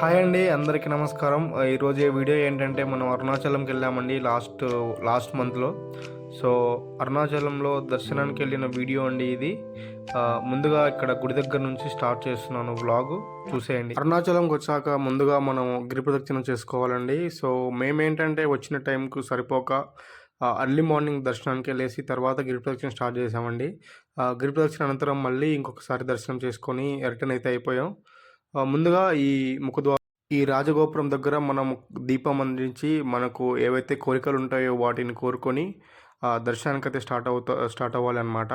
Hi అండి, అందరికీ నమస్కారం. ఈరోజు ఈ వీడియో ఏంటంటే మనం అరుణాచలంకి వెళ్ళామండి లాస్ట్ మంత్లో. సో అరుణాచలంలో దర్శనానికి వెళ్ళిన వీడియో అండి ఇది. ముందుగా ఇక్కడ గుడి దగ్గర నుంచి స్టార్ట్ చేస్తున్నాను వ్లాగు, చూసేయండి. అరుణాచలంకి వచ్చాక ముందుగా మనం గిరి ప్రదక్షిణ చేసుకోవాలండి. సో మేమేంటంటే వచ్చిన టైంకు సరిపోక అర్లీ మార్నింగ్ దర్శనానికి వెళ్ళేసి తర్వాత గిరి ప్రదక్షిణ స్టార్ట్ చేసామండి. గిరి ప్రదక్షిణ అనంతరం మళ్ళీ ఇంకొకసారి దర్శనం చేసుకొని రిటర్న్ అయితే అయిపోయాం. ముందుగా ఈ రాజగోపురం దగ్గర మనం దీపం అందించి మనకు ఏవైతే కోరికలు ఉంటాయో వాటిని కోరుకొని దర్శనానికైతే స్టార్ట్ అవ్వాలి అనమాట.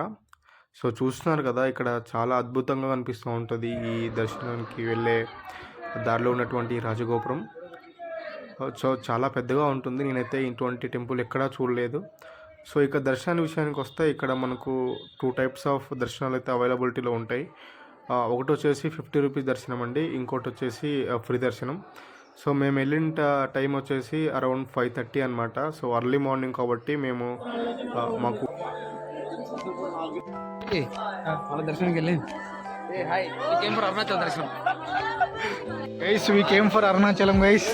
సో చూస్తున్నారు కదా, ఇక్కడ చాలా అద్భుతంగా కనిపిస్తూ ఉంటుంది ఈ దర్శనానికి వెళ్ళే దారిలో ఉన్నటువంటి రాజగోపురం. సో చాలా పెద్దగా ఉంటుంది. నేనైతే ఇటువంటి టెంపుల్ ఎక్కడా చూడలేదు. సో ఇక దర్శనాన్ని విషయానికి వస్తే ఇక్కడ మనకు 2 టైప్స్ ఆఫ్ దర్శనాలు అయితే అవైలబిలిటీలో ఉంటాయి. ఒకటి వచ్చేసి 50 రూపీస్ దర్శనం అండి, ఇంకోటి వచ్చేసి ఫ్రీ దర్శనం. సో మేము వెళ్ళిన టైం వచ్చేసి అరౌండ్ 5:30 అనమాట. సో అర్లీ మార్నింగ్ కాబట్టి మేము మాకు దర్శనంకి వెళ్ళి guys, we came for Arunachalam guys.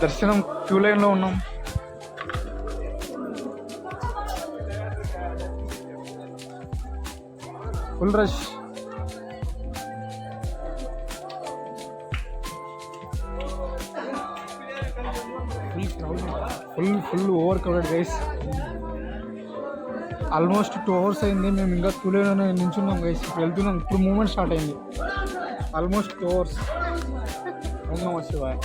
దర్శనం క్యూ లైన్లో ఉన్నాం. Full rush. Full over crowded guys. Almost 2 hours అయింది, మేము ఇంకా క్యూలోనే నించున్నాం గైస్. ఇప్పుడు వెళ్తున్నాం, ఇప్పుడు మూమెంట్ స్టార్ట్ అయింది. Almost 2 hours. ఓం నమః శివాయ,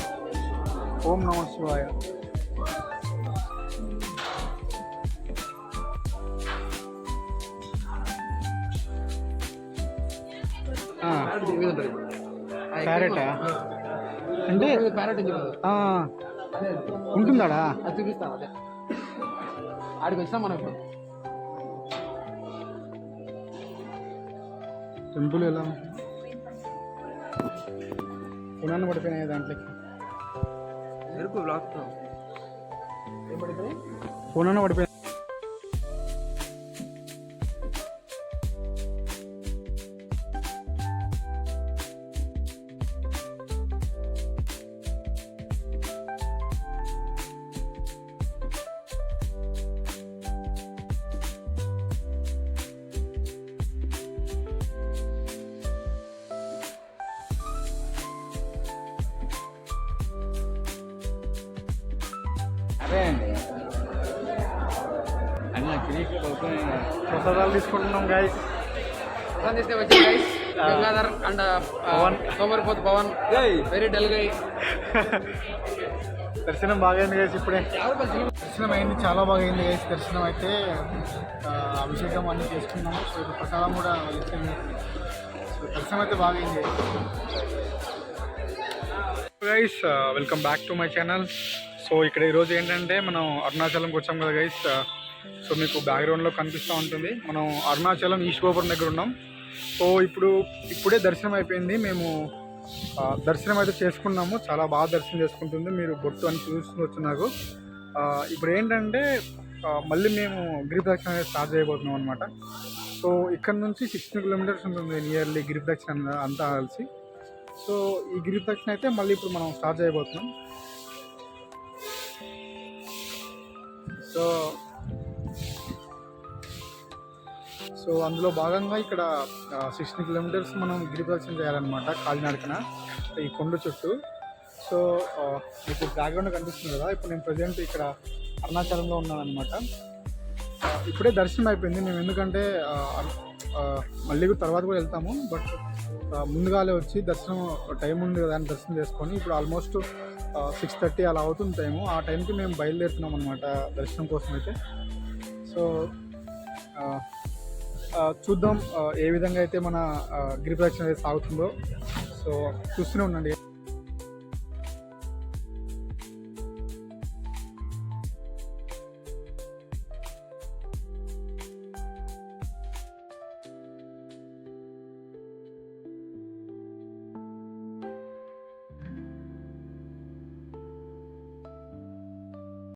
ఓం నమః శివాయ. ప్యారెటా అంటే ఉంటుందాడా? అది చూపిస్తాం. అదే ఆడికి వచ్చినా మనం ఇప్పుడు టెంపుల్ ఎలా పునాన్ని పడిపోయినాయి దాంట్లోకి. పునాన్ని పడిపోయినాయి. ప్రసాదాలు తీసుకుంటున్నాం గైస్. గంగాధర్ అండ్ సోమరిపోతు పవన్ వెరీ డల్ గై. దర్శనం బాగైంది గైస్. ఇప్పుడే దర్శనం అయింది, చాలా బాగా అయింది గైస్. దర్శనం అయితే అభిషేకం అన్నీ చేసుకున్నాము. సో ఇప్పుడు ప్రసాదం కూడా ఇచ్చింది. సో దర్శనం అయితే బాగా అయింది guys. Welcome back to my channel. So ఇక్కడ ఈరోజు ఏంటంటే మనం అరుణాచలంకి వచ్చాం కదా గైస్. సో మీకు బ్యాక్గ్రౌండ్లో కనిపిస్తూ ఉంటుంది, మనం అరుణాచలం ఈస్ట్ గోపురం దగ్గర ఉన్నాం. సో ఇప్పుడే దర్శనం అయిపోయింది. మేము దర్శనం అయితే చేసుకున్నాము, చాలా బాగా దర్శనం చేసుకుంటుంది. మీరు బొట్టు అని చూసుకోవచ్చు నాకు. ఇప్పుడు ఏంటంటే మళ్ళీ మేము గిరి ప్రదక్షిణ అనేది స్టార్ట్ చేయబోతున్నాం అనమాట. సో ఇక్కడ నుంచి 16 kilometers ఉంటుంది నియర్లీ గిరి ప్రదక్షిణ అంతా కలిసి. సో ఈ గిరి ప్రదక్షిణ అయితే మళ్ళీ ఇప్పుడు మనం స్టార్ట్ చేయబోతున్నాం. సో అందులో భాగంగా ఇక్కడ 16 kilometers మనం గిరి ప్రదక్షిణ చేయాలన్నమాట కాలినడకన ఈ కొండ చుట్టూ. సో ఇప్పుడు బ్యాక్గ్రౌండ్ కనిపిస్తుంది కదా, ఇప్పుడు నేను ప్రజెంట్ ఇక్కడ అరుణాచలంలో ఉన్నాను అనమాట. ఇప్పుడే దర్శనం అయిపోయింది. మేము ఎందుకంటే మళ్ళీ తర్వాత కూడా వెళ్తాము, బట్ ముందుగానే వచ్చి దర్శనం టైం ఉంది కదా అని దర్శనం చేసుకొని ఇప్పుడు ఆల్మోస్ట్ 6:30 అలా అవుతుంది టైము. ఆ టైంకి మేము బయలుదేరుతున్నాం అనమాట దర్శనం కోసం అయితే. సో చూద్దాం ఏ విధంగా అయితే మన గిరి ప్రదక్షిణ అయితే సాగుతుందో. సో చూస్తూనే ఉండండి.